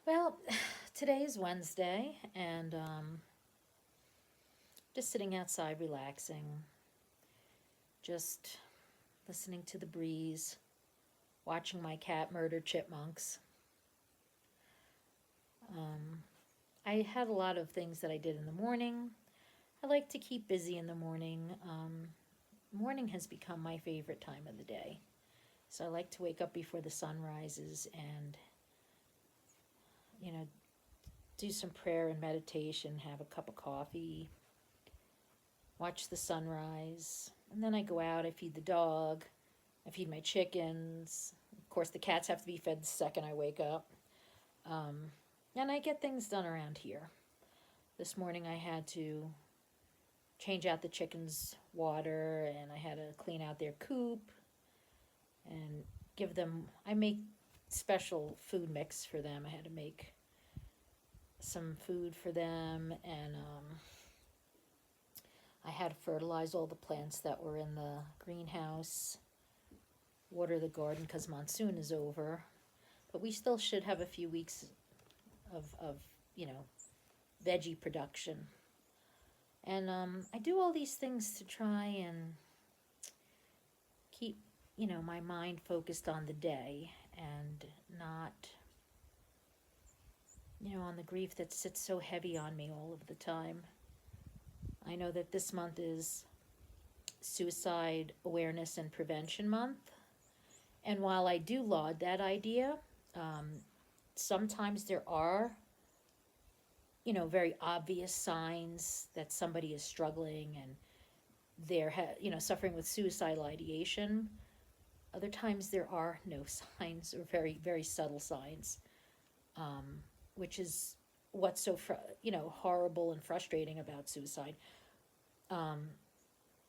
Well, today is Wednesday, and just sitting outside relaxing, just listening to the breeze, watching my cat murder chipmunks. Um, I had a lot of things that I did in the morning. I like to keep busy in the morning. Morning has become my favorite time of the day. So I like to wake up before the sun rises and, you know, do some prayer and meditation, have a cup of coffee, watch the sunrise, and then I go out, I feed the dog, I feed my chickens. Of course, the cats have to be fed the second I wake up. Um, and I get things done around here. This morning I had to change out the chickens' water and I had to clean out their coop and give them, I make special food mix for them. I had to make some food for them and I had to fertilize all the plants that were in the greenhouse, water the garden because monsoon is over. But we still should have a few weeks of veggie production. And I do all these things to try and keep, my mind focused on the day and not, on the grief that sits so heavy on me all of the time. I know that this month is Suicide Awareness and Prevention Month. And while I do laud that idea, um, sometimes there are, very obvious signs that somebody is struggling and they're, suffering with suicidal ideation. Other times there are no signs or very, very subtle signs, um, which is what's so, horrible and frustrating about suicide. Um,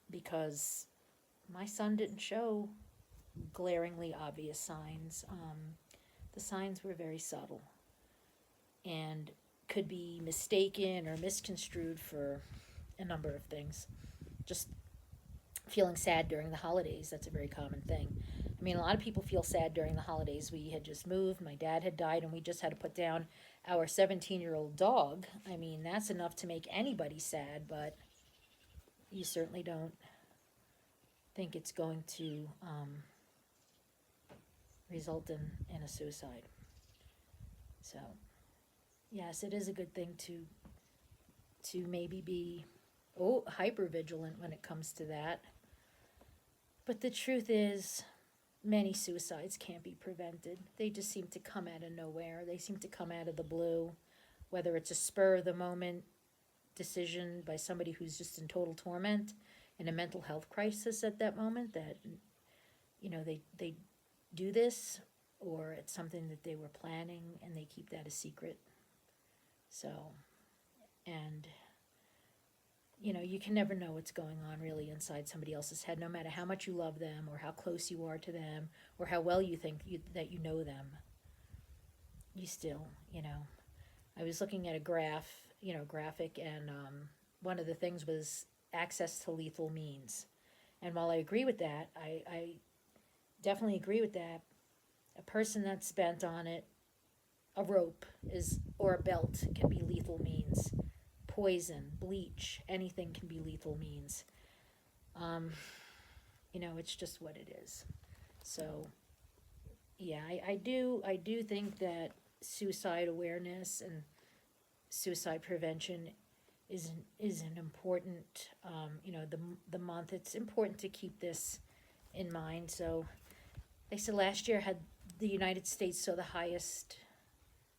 because my son didn't show glaringly obvious signs. The signs were very subtle and could be mistaken or misconstrued for a number of things. Just feeling sad during the holidays, that's a very common thing. I mean, a lot of people feel sad during the holidays. We had just moved, my dad had died, and we just had to put down our 17-year-old dog. I mean, that's enough to make anybody sad, but you certainly don't think it's going to result in a suicide. So, yes, it is a good thing to maybe be hyper vigilant when it comes to that. But the truth is, many suicides can't be prevented. They just seem to come out of nowhere. They seem to come out of the blue, whether it's a spur of the moment decision by somebody who's just in total torment in a mental health crisis at that moment that they do this, or it's something that they were planning and they keep that a secret. So, and you can never know what's going on really inside somebody else's head, no matter how much you love them or how close you are to them or how well you think that you know them. You still, I was looking at a graphic, and one of the things was access to lethal means. And while I agree with that, I definitely agree with that. A person that's bent on it, a rope is or a belt can be lethal means. Poison, bleach, anything can be lethal means. Um, it's just what it is. So, yeah, I do think that suicide awareness and suicide prevention is an important, the month. It's important to keep this in mind. So, they said last year had the United States saw the highest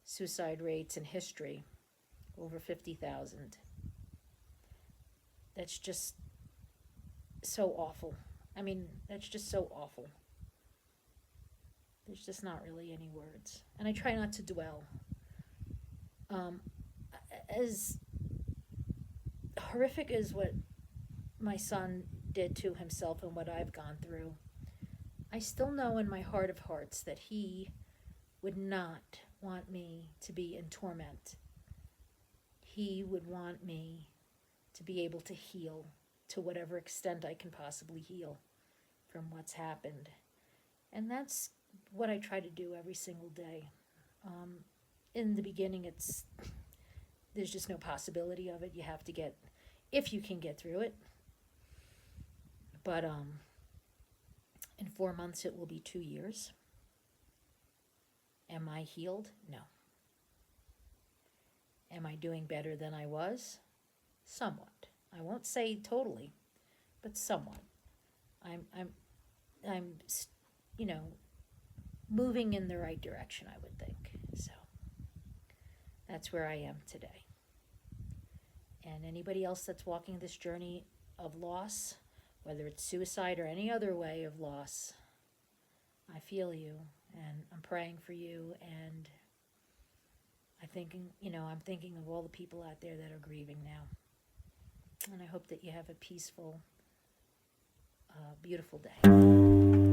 suicide rates in history, over 50,000. That's just so awful. I mean, that's just so awful. There's just not really any words. And I try not to dwell. Um, as horrific as what my son did to himself and what I've gone through, I still know in my heart of hearts that he would not want me to be in torment. He would want me to be able to heal to whatever extent I can possibly heal from what's happened. And that's what I try to do every single day. Um, in the beginning, there's just no possibility of it. You have to get, if you can get through it. But in 4 months, it will be 2 years. Am I healed? No. Am I doing better than I was? Somewhat. I won't say totally, but somewhat. I'm, you know, moving in the right direction, I would think. So that's where I am today. And anybody else that's walking this journey of loss, whether it's suicide or any other way of loss, I feel you, and I'm praying for you, and I'm thinking of all the people out there that are grieving now. And I hope that you have a peaceful, beautiful day.